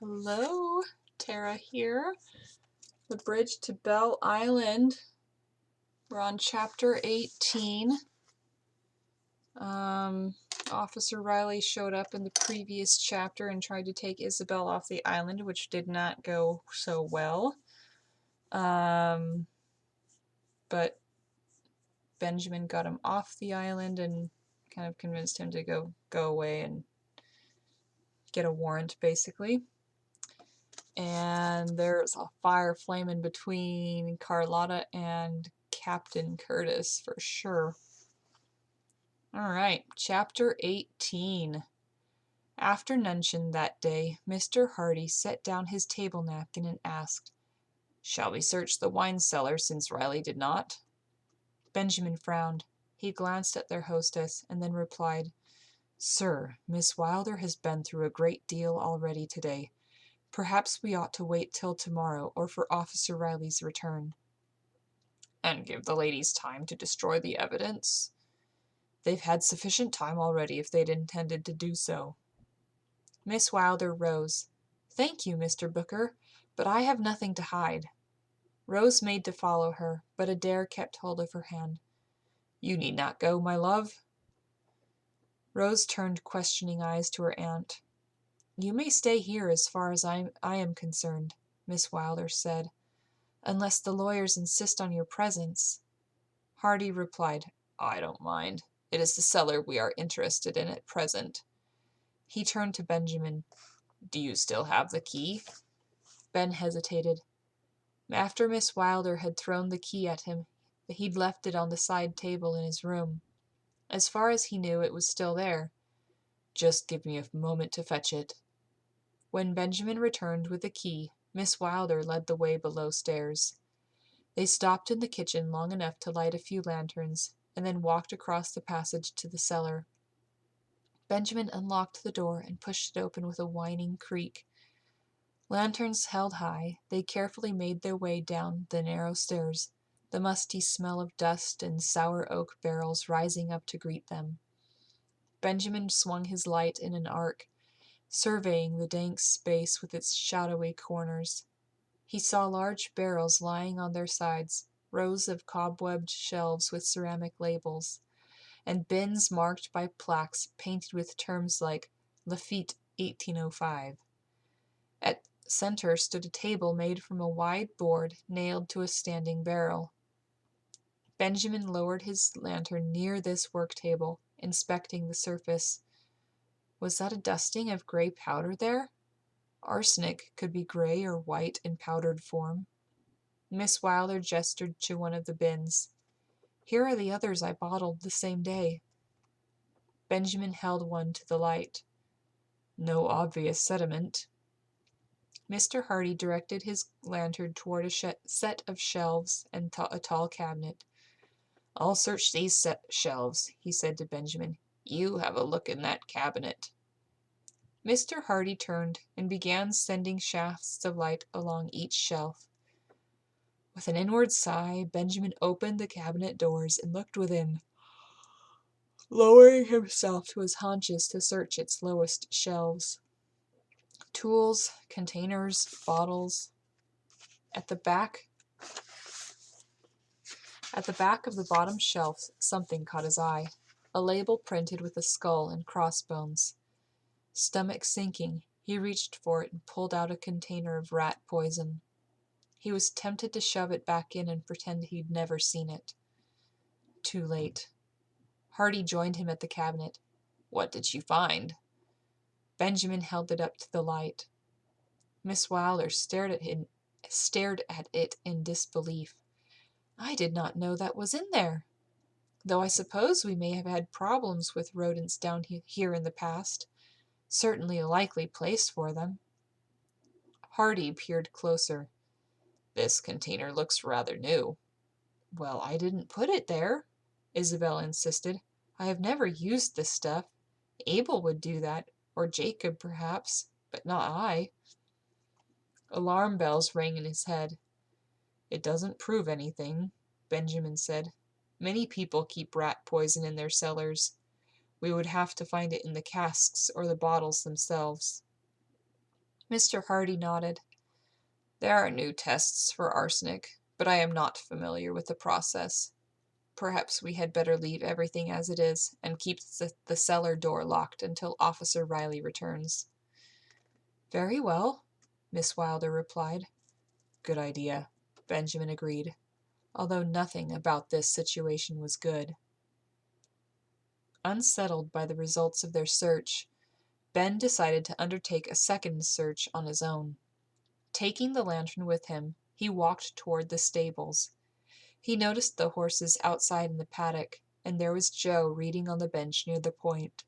Hello, Tara here. The bridge to Belle Island. We're on chapter 18. Officer Riley showed up in the previous chapter and tried to take Isabel off the island, which did not go so well. But Benjamin got him off the island and kind of convinced him to go away and get a warrant, basically. And there's a fire flaming between Carlotta and Captain Curtis for sure. Alright, chapter 18. After luncheon that day, Mr. Hardy set down his table napkin and asked, "Shall we search the wine cellar since Riley did not?" Benjamin frowned. He glanced at their hostess and then replied, "Sir, Miss Wilder has been through a great deal already today. Perhaps we ought to wait till tomorrow or for Officer Riley's return." "And give the ladies time to destroy the evidence?" "They've had sufficient time already if they'd intended to do so." Miss Wilder rose. "Thank you, Mr. Booker, but I have nothing to hide." Rose made to follow her, but Adair kept hold of her hand. "You need not go, my love." Rose turned questioning eyes to her aunt. "You may stay here as far as I am concerned," Miss Wilder said, "unless the lawyers insist on your presence." Hardy replied, "I don't mind. It is the cellar we are interested in at present." He turned to Benjamin. "Do you still have the key?" Ben hesitated. After Miss Wilder had thrown the key at him, he'd left it on the side table in his room. As far as he knew, it was still there. "Just give me a moment to fetch it." When Benjamin returned with the key, Miss Wilder led the way below stairs. They stopped in the kitchen long enough to light a few lanterns, and then walked across the passage to the cellar. Benjamin unlocked the door and pushed it open with a whining creak. Lanterns held high, they carefully made their way down the narrow stairs, the musty smell of dust and sour oak barrels rising up to greet them. Benjamin swung his light in an arc, surveying the dank space with its shadowy corners. He saw large barrels lying on their sides, rows of cobwebbed shelves with ceramic labels, and bins marked by plaques painted with terms like Lafitte 1805. At center stood a table made from a wide board nailed to a standing barrel. Benjamin lowered his lantern near this work table, inspecting the surface. Was that a dusting of gray powder there? Arsenic could be gray or white in powdered form. Miss Wilder gestured to one of the bins. "Here are the others I bottled the same day." Benjamin held one to the light. "No obvious sediment." Mr. Hardy directed his lantern toward a set of shelves and a tall cabinet. "I'll search these shelves," he said to Benjamin. "You have a look in that cabinet." Mr. Hardy turned and began sending shafts of light along each shelf. With an inward sigh, Benjamin opened the cabinet doors and looked within, lowering himself to his haunches to search its lowest shelves. Tools, containers, bottles. At the back of the bottom shelf, something caught his eye. A label printed with a skull and crossbones. Stomach sinking, he reached for it and pulled out a container of rat poison. He was tempted to shove it back in and pretend he'd never seen it. Too late. Hardy joined him at the cabinet. "What did you find?" Benjamin held it up to the light. Miss Wilder stared at it in disbelief. "I did not know that was in there. Though I suppose we may have had problems with rodents down here in the past. Certainly a likely place for them." Hardy peered closer. "This container looks rather new." "Well, I didn't put it there," Isabel insisted. "I have never used this stuff. Abel would do that, or Jacob perhaps, but not I." Alarm bells rang in his head. "It doesn't prove anything," Benjamin said. "Many people keep rat poison in their cellars. We would have to find it in the casks or the bottles themselves." Mr. Hardy nodded. There are new tests for arsenic, but I am not familiar with the process. Perhaps we had better leave everything as it is and keep the cellar door locked until Officer Riley returns. Very well, Miss Wilder replied. Good idea, Benjamin agreed, although nothing about this situation was good. Unsettled by the results of their search, Ben decided to undertake a second search on his own. Taking the lantern with him, he walked toward the stables. He noticed the horses outside in the paddock, and there was Joe reading on the bench near the point.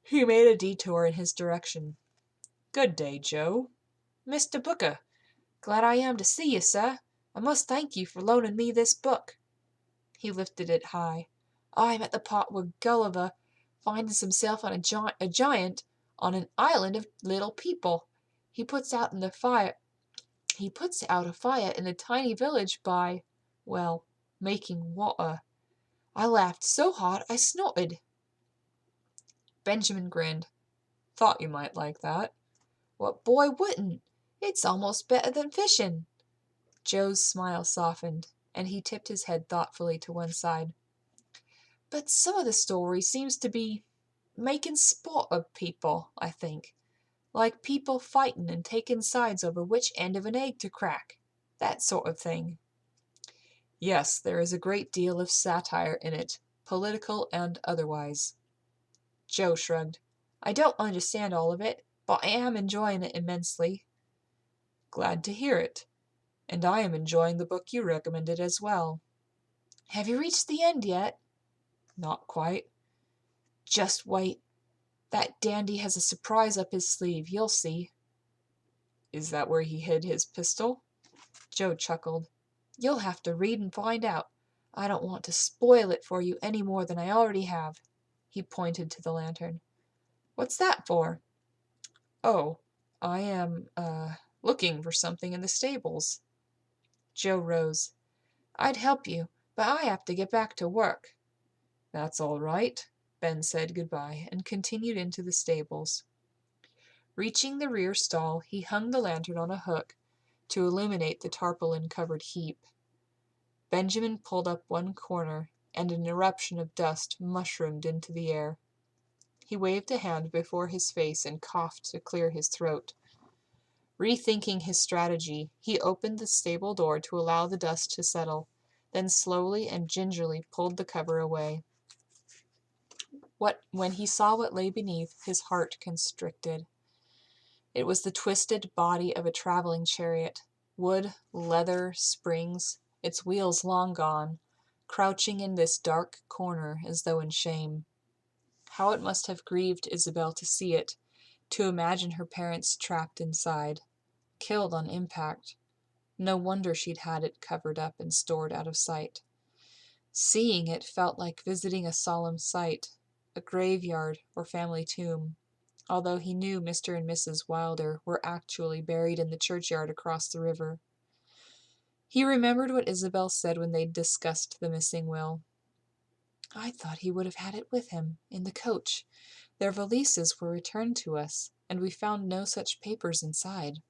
He made a detour in his direction. Good day, Joe. Mr. Booker, glad I am to see you, sir. I must thank you for loaning me this book. He lifted it high. I'm at the part where Gulliver finds himself on a giant on an island of little people. He puts out a fire in a tiny village by, well, making water. I laughed so hard I snorted. Benjamin grinned. Thought you might like that. What boy wouldn't? It's almost better than fishing. Joe's smile softened, and he tipped his head thoughtfully to one side. But some of the story seems to be making sport of people, I think. Like people fighting and taking sides over which end of an egg to crack. That sort of thing. Yes, there is a great deal of satire in it, political and otherwise. Joe shrugged. I don't understand all of it, but I am enjoying it immensely. Glad to hear it. And I am enjoying the book you recommended as well. Have you reached the end yet? Not quite. Just wait. That dandy has a surprise up his sleeve, you'll see. Is that where he hid his pistol? Joe chuckled. You'll have to read and find out. I don't want to spoil it for you any more than I already have. He pointed to the lantern. What's that for? Oh, I am, looking for something in the stables. Joe rose. I'd help you, but I have to get back to work. That's all right. Ben said goodbye and continued into the stables. Reaching the rear stall, he hung the lantern on a hook to illuminate the tarpaulin-covered heap. Benjamin pulled up one corner, and an eruption of dust mushroomed into the air. He waved a hand before his face and coughed to clear his throat. Rethinking his strategy, he opened the stable door to allow the dust to settle, then slowly and gingerly pulled the cover away. When he saw what lay beneath, his heart constricted. It was the twisted body of a traveling chariot, wood, leather, springs, its wheels long gone, crouching in this dark corner as though in shame. How it must have grieved Isabel to see it, to imagine her parents trapped inside, killed on impact. No wonder she'd had it covered up and stored out of sight. Seeing it felt like visiting a solemn site, a graveyard or family tomb, although he knew Mr. and Mrs. Wilder were actually buried in the churchyard across the river. He remembered what Isabel said when they'd discussed the missing will. I thought he would have had it with him, in the coach. Their valises were returned to us, and we found no such papers inside.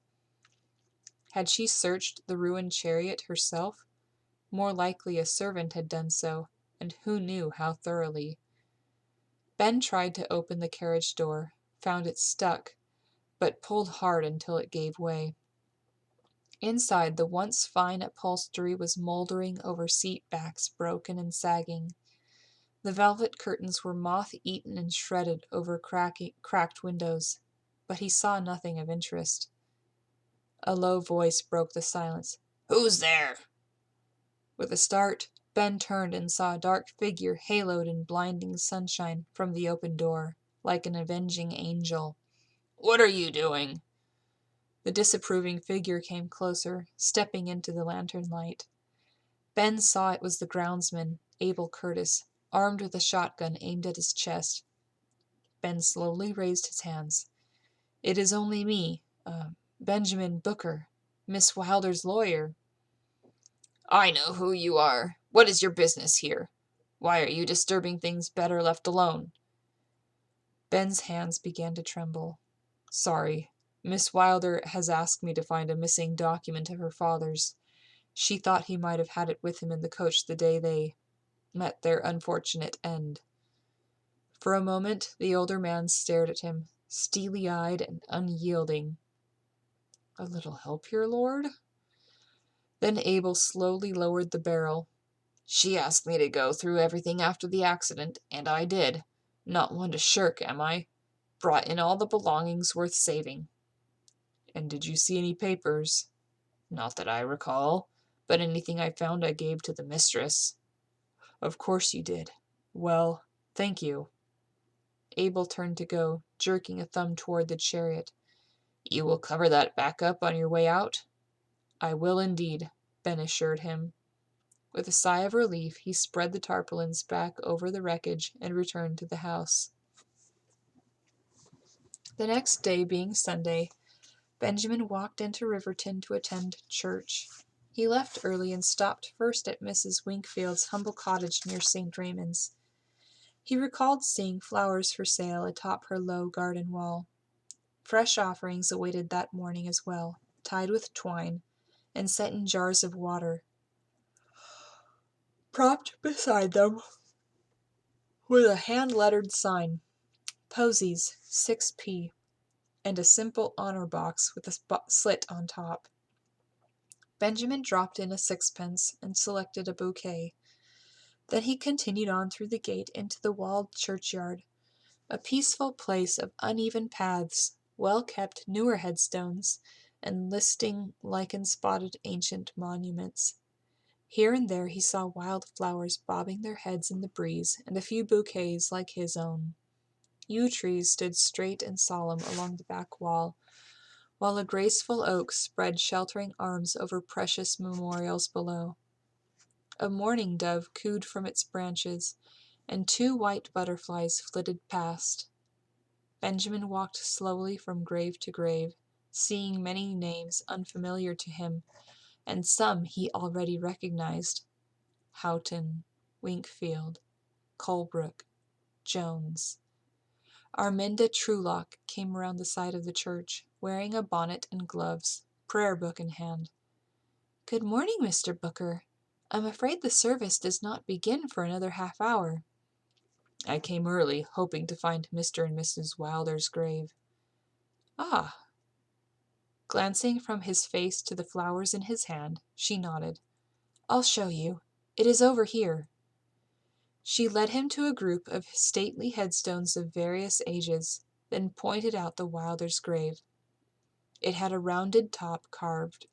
Had she searched the ruined chariot herself? More likely a servant had done so, and who knew how thoroughly. Ben tried to open the carriage door, found it stuck, but pulled hard until it gave way. Inside, the once fine upholstery was moldering over seat backs broken and sagging. The velvet curtains were moth-eaten and shredded over cracked windows, but he saw nothing of interest. A low voice broke the silence. Who's there? With a start, Ben turned and saw a dark figure haloed in blinding sunshine from the open door, like an avenging angel. What are you doing? The disapproving figure came closer, stepping into the lantern light. Ben saw it was the groundsman, Abel Curtis, armed with a shotgun aimed at his chest. Ben slowly raised his hands. It is only me, Benjamin Booker, Miss Wilder's lawyer. I know who you are. What is your business here? Why are you disturbing things better left alone? Ben's hands began to tremble. Sorry. Miss Wilder has asked me to find a missing document of her father's. She thought he might have had it with him in the coach the day they met their unfortunate end." For a moment the older man stared at him, steely-eyed and unyielding. "A little help here, Lord?" Then Abel slowly lowered the barrel. "She asked me to go through everything after the accident, and I did. Not one to shirk, am I? Brought in all the belongings worth saving." "And did you see any papers?" "Not that I recall, but anything I found I gave to the mistress." "Of course you did. Well, thank you." Abel turned to go, jerking a thumb toward the chariot. "You will cover that back up on your way out?" "I will indeed," Ben assured him. With a sigh of relief, he spread the tarpaulins back over the wreckage and returned to the house. The next day being Sunday, Benjamin walked into Riverton to attend church. He left early and stopped first at Mrs. Winkfield's humble cottage near St. Raymond's. He recalled seeing flowers for sale atop her low garden wall. Fresh offerings awaited that morning as well, tied with twine, and set in jars of water. Propped beside them was a hand-lettered sign, "Posies, 6p," and a simple honor box with a slit on top. Benjamin dropped in a sixpence and selected a bouquet. Then he continued on through the gate into the walled churchyard, a peaceful place of uneven paths, well-kept newer headstones, and listing lichen-spotted ancient monuments. Here and there he saw wild flowers bobbing their heads in the breeze, and a few bouquets like his own. Yew trees stood straight and solemn along the back wall, while a graceful oak spread sheltering arms over precious memorials below. A mourning dove cooed from its branches, and 2 white butterflies flitted past. Benjamin walked slowly from grave to grave, seeing many names unfamiliar to him, and some he already recognized: Houghton, Winkfield, Colebrook, Jones. Arminda Truelock came around the side of the church, wearing a bonnet and gloves, prayer book in hand. "Good morning, Mr. Booker. I'm afraid the service does not begin for another half-hour." "I came early, hoping to find Mr. and Mrs. Wilder's grave." "Ah." Glancing from his face to the flowers in his hand, she nodded. "I'll show you. It is over here." She led him to a group of stately headstones of various ages, then pointed out the Wilder's grave. It had a rounded top carved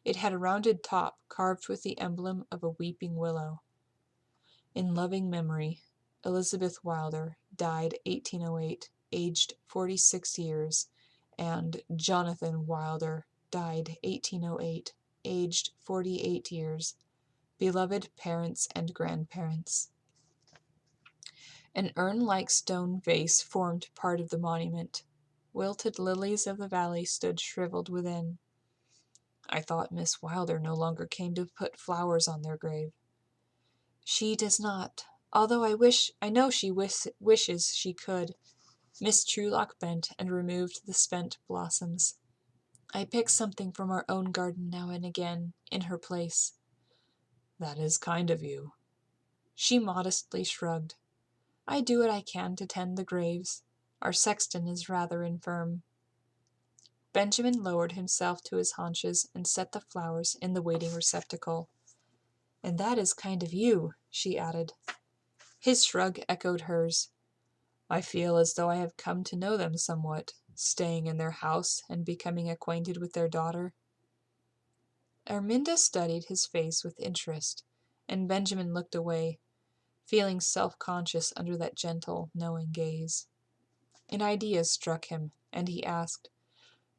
with the emblem of a weeping willow. "In loving memory, Elizabeth Wilder, died 1808, aged 46 years, and Jonathan Wilder, died 1808, aged 48 years. Beloved parents and grandparents." An urn-like stone vase formed part of the monument. Wilted lilies of the valley stood shriveled within. "I thought Miss Wilder no longer came to put flowers on their grave." "She does not, although I know she wishes she could." Miss Truelock bent and removed the spent blossoms. "I pick something from our own garden now and again, in her place." "That is kind of you." She modestly shrugged. "I do what I can to tend the graves. Our sexton is rather infirm." Benjamin lowered himself to his haunches and set the flowers in the waiting receptacle. "And that is kind of you," she added. His shrug echoed hers. "I feel as though I have come to know them somewhat, staying in their house and becoming acquainted with their daughter." Arminda studied his face with interest, and Benjamin looked away, feeling self-conscious under that gentle, knowing gaze. An idea struck him, and he asked,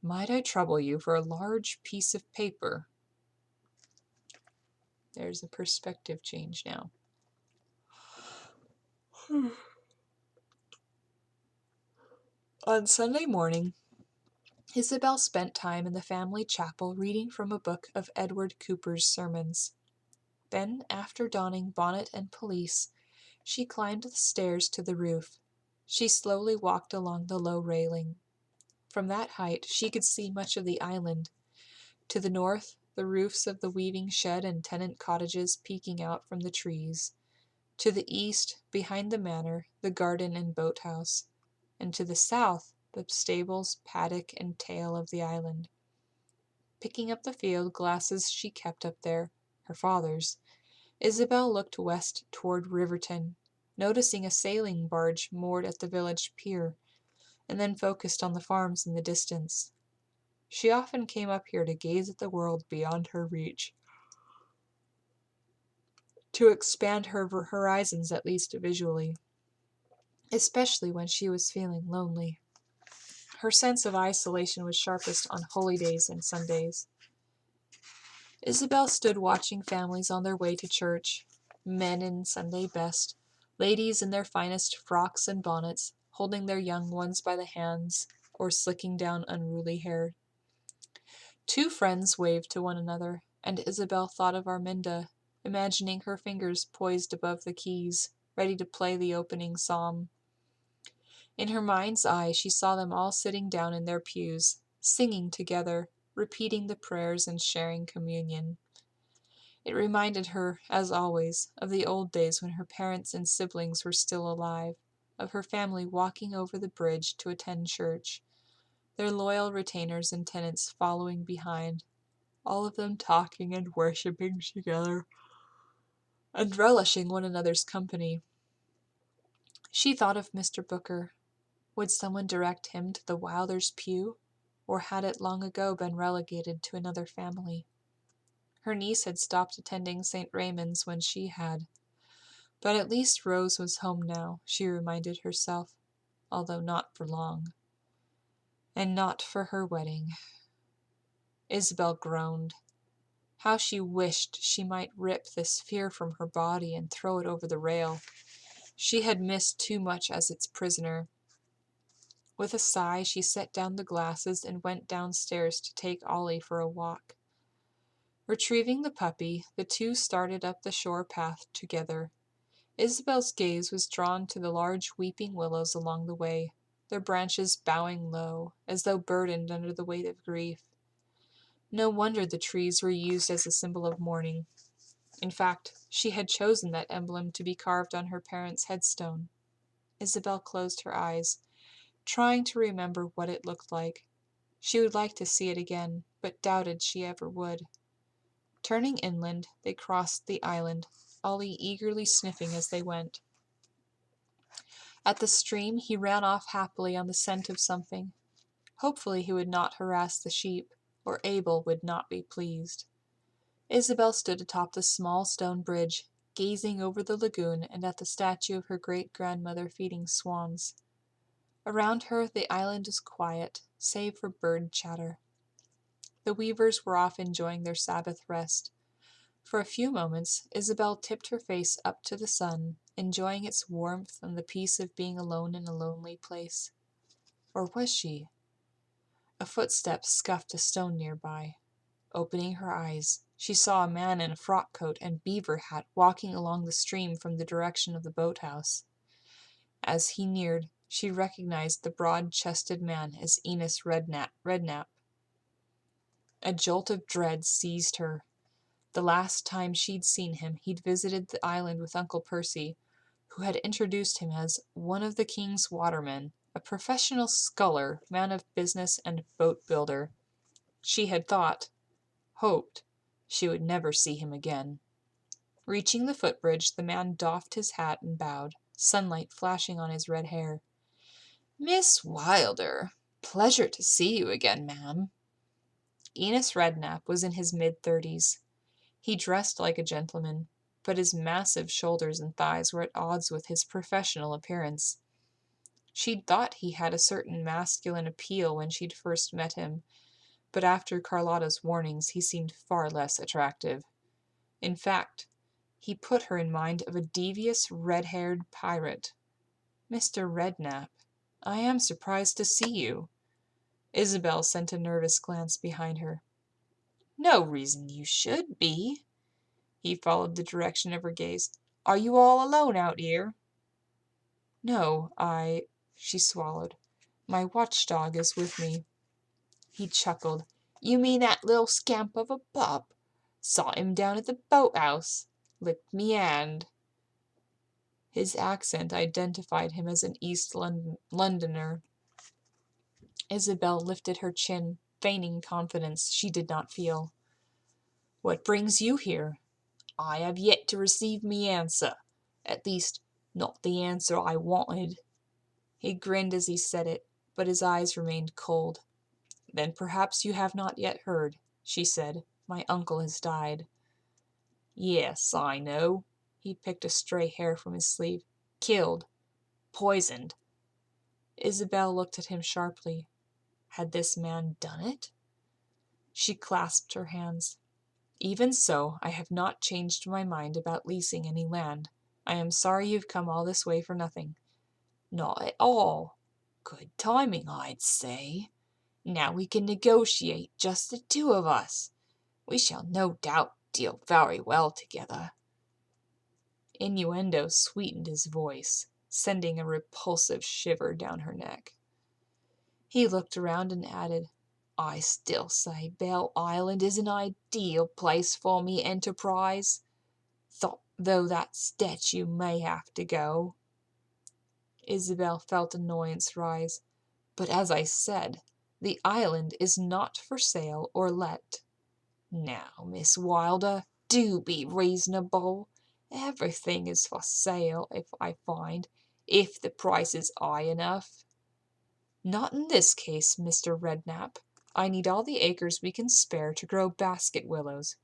"Might I trouble you for a large piece of paper?" There's a perspective change now. On Sunday morning, Isabel spent time in the family chapel reading from a book of Edward Cooper's sermons. Then, after donning bonnet and pelisse, she climbed the stairs to the roof. She slowly walked along the low railing. From that height she could see much of the island. To the north, the roofs of the weaving shed and tenant cottages peeking out from the trees. To the east, behind the manor, the garden and boathouse. And to the south, the stables, paddock, and tail of the island. Picking up the field glasses she kept up there, her father's, Isabel looked west toward Riverton, noticing a sailing barge moored at the village pier, and then focused on the farms in the distance. She often came up here to gaze at the world beyond her reach, to expand her horizons at least visually, especially when she was feeling lonely. Her sense of isolation was sharpest on holy days and Sundays. Isabel stood watching families on their way to church, men in Sunday best, ladies in their finest frocks and bonnets, holding their young ones by the hands or slicking down unruly hair. Two friends waved to one another, and Isabel thought of Arminda, imagining her fingers poised above the keys, ready to play the opening psalm. In her mind's eye she saw them all sitting down in their pews, singing together, repeating the prayers and sharing communion. It reminded her, as always, of the old days when her parents and siblings were still alive, of her family walking over the bridge to attend church, their loyal retainers and tenants following behind, all of them talking and worshipping together, and relishing one another's company. She thought of Mr. Booker. Would someone direct him to the Wilders' pew, or had it long ago been relegated to another family? Her niece had stopped attending St. Raymond's when she had. But at least Rose was home now, she reminded herself, although not for long. And not for her wedding. Isabel groaned. How she wished she might rip this fear from her body and throw it over the rail. She had missed too much as its prisoner. With a sigh, she set down the glasses and went downstairs to take Ollie for a walk. Retrieving the puppy, the two started up the shore path together. Isabel's gaze was drawn to the large weeping willows along the way, their branches bowing low, as though burdened under the weight of grief. No wonder the trees were used as a symbol of mourning. In fact, she had chosen that emblem to be carved on her parents' headstone. Isabel closed her eyes, trying to remember what it looked like. She would like to see it again, but doubted she ever would. Turning inland, they crossed the island, Ollie eagerly sniffing as they went. At the stream, he ran off happily on the scent of something. Hopefully he would not harass the sheep, or Abel would not be pleased. Isabel stood atop the small stone bridge, gazing over the lagoon and at the statue of her great-grandmother feeding swans. Around her, the island was quiet, save for bird chatter. The weavers were off enjoying their Sabbath rest. For a few moments, Isabel tipped her face up to the sun, enjoying its warmth and the peace of being alone in a lonely place. Or was she? A footstep scuffed a stone nearby. Opening her eyes, she saw a man in a frock coat and beaver hat walking along the stream from the direction of the boathouse. As he neared, she recognized the broad-chested man as Enos Redknapp. A jolt of dread seized her. The last time she'd seen him, he'd visited the island with Uncle Percy, who had introduced him as one of the king's watermen, a professional sculler, man of business, and boat builder. She had hoped, she would never see him again. Reaching the footbridge, the man doffed his hat and bowed, sunlight flashing on his red hair. "Miss Wilder, pleasure to see you again, ma'am." Enos Redknapp was in his mid-30s. He dressed like a gentleman, but his massive shoulders and thighs were at odds with his professional appearance. She'd thought he had a certain masculine appeal when she'd first met him, but after Carlotta's warnings he seemed far less attractive. In fact, he put her in mind of a devious, red-haired pirate. "Mr. Redknapp, I am surprised to see you." Isabel sent a nervous glance behind her. "No reason you should be." He followed the direction of her gaze. "Are you all alone out here?" "No, she swallowed. My watchdog is with me." He chuckled. "You mean that little scamp of a pup? Saw him down at the boathouse. Licked me hand." His accent identified him as an East Londoner. Isabel lifted her chin, feigning confidence she did not feel. "What brings you here?" "I have yet to receive me answer. At least, not the answer I wanted." He grinned as he said it, but his eyes remained cold. "Then perhaps you have not yet heard," she said. "My uncle has died." "Yes, I know." He picked a stray hair from his sleeve. "Killed. Poisoned." Isabel looked at him sharply. Had this man done it? She clasped her hands. "Even so, I have not changed my mind about leasing any land. I am sorry you've come all this way for nothing." "Not at all. Good timing, I'd say. Now we can negotiate, just the two of us. We shall no doubt deal very well together." Innuendo sweetened his voice, sending a repulsive shiver down her neck. He looked around and added, "I still say Belle Island is an ideal place for me enterprise, though that statue may have to go." Isabel felt annoyance rise. "But as I said, the island is not for sale or let." "Now, Miss Wilder, do be reasonable. Everything is for sale, if the price is high enough." "Not in this case, Mr. Redknapp. I need all the acres we can spare to grow basket willows."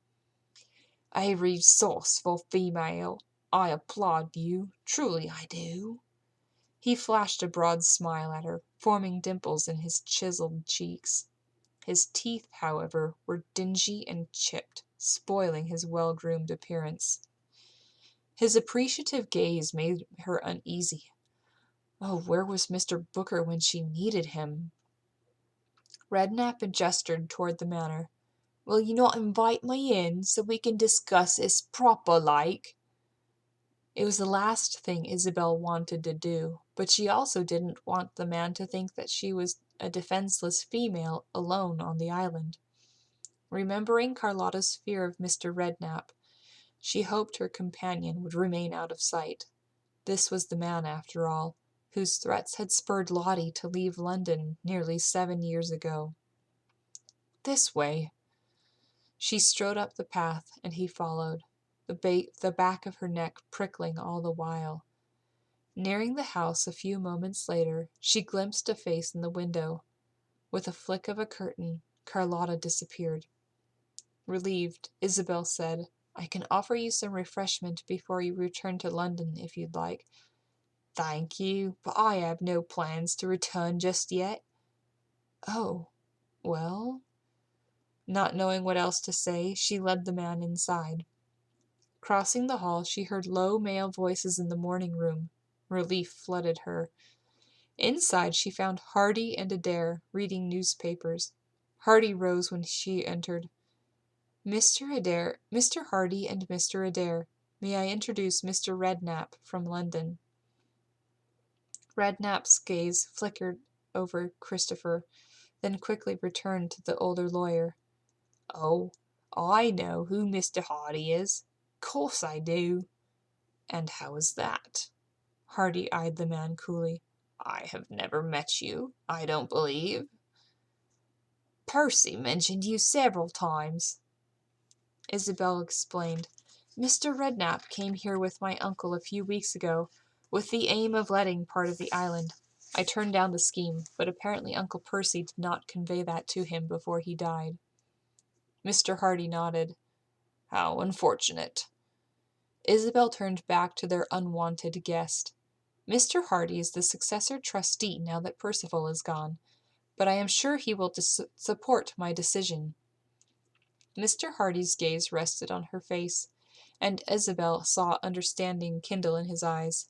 "A resourceful female. I applaud you, truly I do." He flashed a broad smile at her, forming dimples in his chiseled cheeks. His teeth, however, were dingy and chipped, spoiling his well-groomed appearance. His appreciative gaze made her uneasy. Oh, where was Mr. Booker when she needed him? Redknapp gestured toward the manor. "Will you not invite me in, so we can discuss this proper like?" It was the last thing Isabel wanted to do, but she also didn't want the man to think that she was a defenseless female alone on the island. Remembering Carlotta's fear of Mr. Redknapp, she hoped her companion would remain out of sight. This was the man, after all, whose threats had spurred Lottie to leave London nearly 7 years ago. "This way." She strode up the path, and he followed, the back of her neck prickling all the while. Nearing the house a few moments later, she glimpsed a face in the window. With a flick of a curtain, Carlotta disappeared. Relieved, Isabel said, "I can offer you some refreshment before you return to London, if you'd like." "Thank you, but I have no plans to return just yet." "Oh, well." Not knowing what else to say, she led the man inside. Crossing the hall, she heard low male voices in the morning room. Relief flooded her. Inside, she found Hardy and Adair reading newspapers. Hardy rose when she entered. Mr. Hardy and Mr. Adair, may I introduce Mr. Redknapp from London." Redknapp's gaze flickered over Christopher, then quickly returned to the older lawyer. "Oh, I know who Mr. Hardy is. Course I do." "And how is that?" Hardy eyed the man coolly. "I have never met you, I don't believe." "Percy mentioned you several times." Isabel explained. "Mr. Redknapp came here with my uncle a few weeks ago, with the aim of letting part of the island. I turned down the scheme, but apparently Uncle Percy did not convey that to him before he died." Mr. Hardy nodded. "How unfortunate." Isabel turned back to their unwanted guest. "Mr. Hardy is the successor trustee now that Percival is gone, but I am sure he will support my decision." Mr. Hardy's gaze rested on her face, and Isabel saw understanding kindle in his eyes.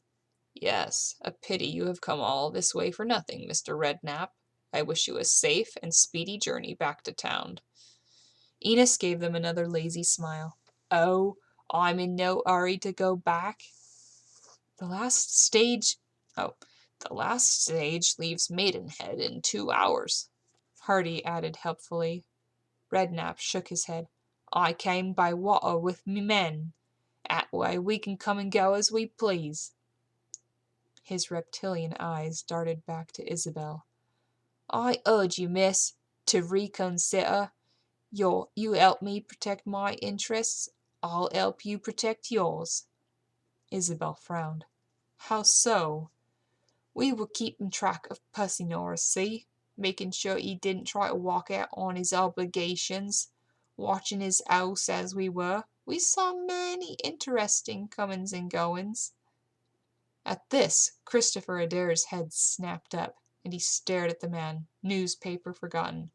"Yes, a pity you have come all this way for nothing, Mr. Redknapp. I wish you a safe and speedy journey back to town." Enos gave them another lazy smile. "Oh, I'm in no hurry to go back. The last stage... Oh, The last stage leaves Maidenhead in 2 hours, Hardy added helpfully. Redknapp shook his head. I came by water with me men. 'At way we can come and go as we please. His reptilian eyes darted back to Isabel. I urge you, miss, to reconsider. You help me protect my interests, I'll help you protect yours. Isabel frowned. How so? We were keeping track of Pussy Norris, see? Making sure he didn't try to walk out on his obligations. Watching his house as we were. We saw many interesting comings and goings. At this, Christopher Adair's head snapped up, and he stared at the man, newspaper forgotten.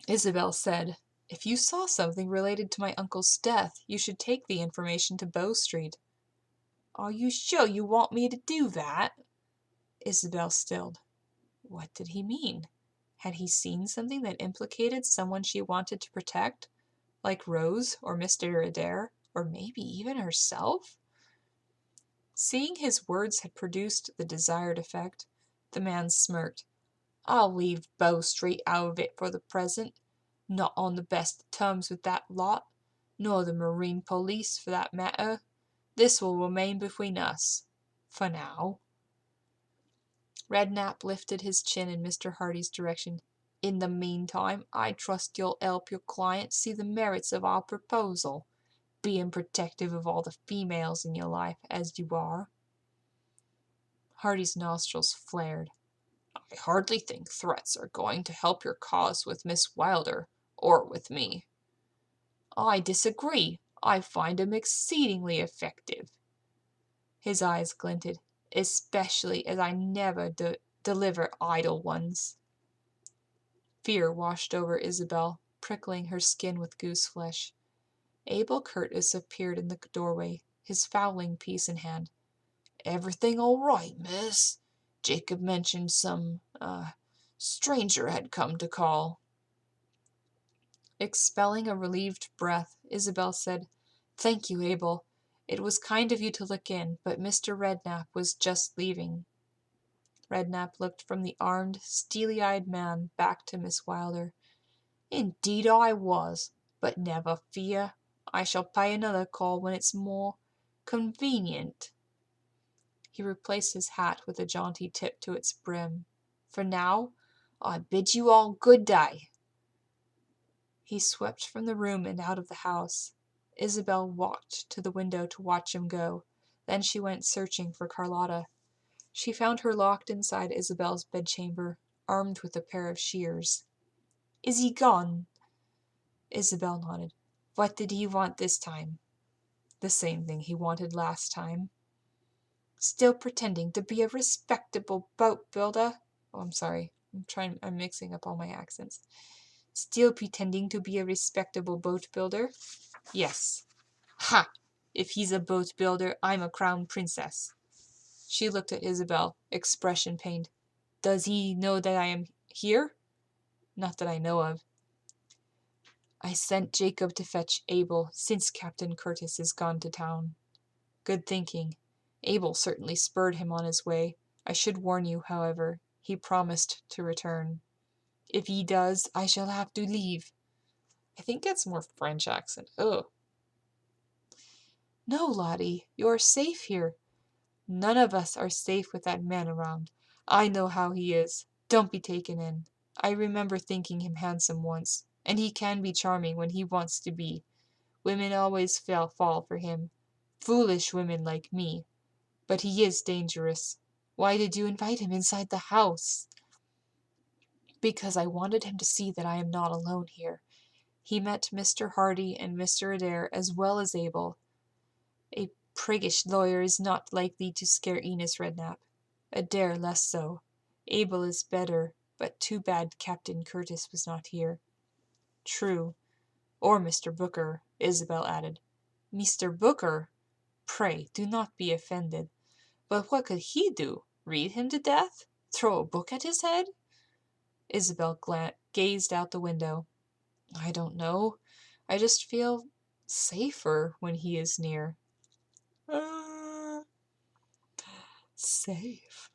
Isabel said, If you saw something related to my uncle's death, you should take the information to Bow Street. Are you sure you want me to do that? Isabel stilled. What did he mean? Had he seen something that implicated someone she wanted to protect? Like Rose or Mr. Adair, or maybe even herself? Seeing his words had produced the desired effect, the man smirked. I'll leave Bow Street out of it for the present. Not on the best terms with that lot, nor the Marine Police for that matter. This will remain between us. For now. Redknapp lifted his chin in Mr. Hardy's direction. In the meantime, I trust you'll help your client see the merits of our proposal, being protective of all the females in your life as you are. Hardy's nostrils flared. I hardly think threats are going to help your cause with Miss Wilder, or with me. I disagree. I find 'em exceedingly effective. His eyes glinted. Especially as I never deliver idle ones. Fear washed over Isabel, prickling her skin with gooseflesh. Abel Curtis appeared in the doorway, his fowling piece in hand. Everything all right, miss? Jacob mentioned some, stranger had come to call. Expelling a relieved breath, Isabel said, Thank you, Abel. It was kind of you to look in, but Mr. Redknapp was just leaving. Redknapp looked from the armed, steely-eyed man back to Miss Wilder. Indeed I was, but never fear. I shall pay another call when it's more convenient. He replaced his hat with a jaunty tip to its brim. For now, I bid you all good day. He swept from the room and out of the house. Isabel walked to the window to watch him go. Then she went searching for Carlotta. She found her locked inside Isabel's bedchamber, armed with a pair of shears. Is he gone? Isabel nodded. What did he want this time? The same thing he wanted last time. Still pretending to be a respectable boat builder? Oh, I'm sorry. I'm mixing up all my accents. Still pretending to be a respectable boat builder? Yes. Ha! If he's a boat builder, I'm a crown princess. She looked at Isabel, expression pained. Does he know that I am here? Not that I know of. I sent Jacob to fetch Abel, since Captain Curtis is gone to town. Good thinking. Abel certainly spurred him on his way. I should warn you, however, he promised to return. If he does, I shall have to leave. I think that's more French accent. Ugh. No, Lottie, you are safe here. None of us are safe with that man around. I know how he is. Don't be taken in. I remember thinking him handsome once, and he can be charming when he wants to be. Women always fall for him. Foolish women like me. But he is dangerous. Why did you invite him inside the house? Because I wanted him to see that I am not alone here. He met Mr. Hardy and Mr. Adair as well as Abel. A priggish lawyer is not likely to scare Enos Redknapp. Adair less so. Abel is better, but too bad Captain Curtis was not here. True. Or Mr. Booker, Isabel added. Mr. Booker? Pray, do not be offended. But what could he do? Read him to death? Throw a book at his head? Isabel gazed out the window. I don't know. I just feel safer when he is near. Safe.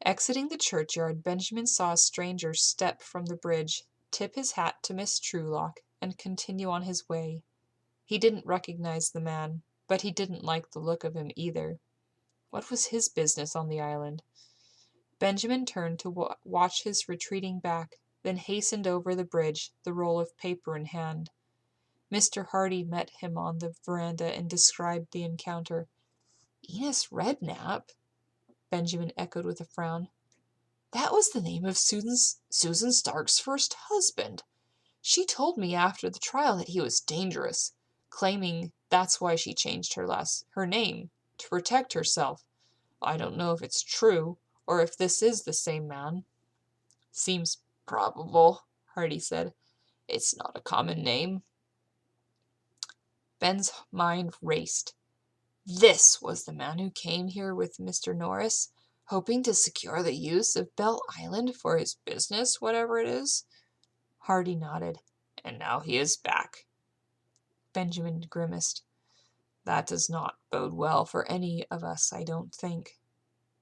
Exiting the churchyard, Benjamin saw a stranger step from the bridge, tip his hat to Miss Truelock, and continue on his way. He didn't recognize the man, but he didn't like the look of him either. What was his business on the island? Benjamin turned to watch his retreating back, then hastened over the bridge, the roll of paper in hand. Mr. Hardy met him on the veranda and described the encounter. Enos Redknapp? Benjamin echoed with a frown. That was the name of Susan Stark's first husband. She told me after the trial that he was dangerous, claiming that's why she changed her name, to protect herself. I don't know if it's true, or if this is the same man. Seems probable, Hardy said. It's not a common name. Ben's mind raced. This was the man who came here with Mr. Norris, hoping to secure the use of Belle Island for his business, whatever it is? Hardy nodded. And now he is back. Benjamin grimaced. That does not bode well for any of us, I don't think.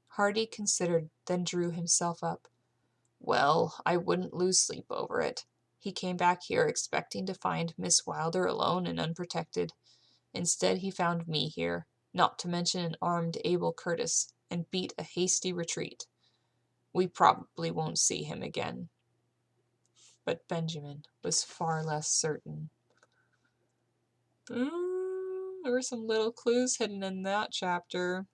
Hardy considered, then drew himself up. Well, I wouldn't lose sleep over it. He came back here expecting to find Miss Wilder alone and unprotected. Instead, he found me here, not to mention an armed Abel Curtis, and beat a hasty retreat. We probably won't see him again. But Benjamin was far less certain. There were some little clues hidden in that chapter.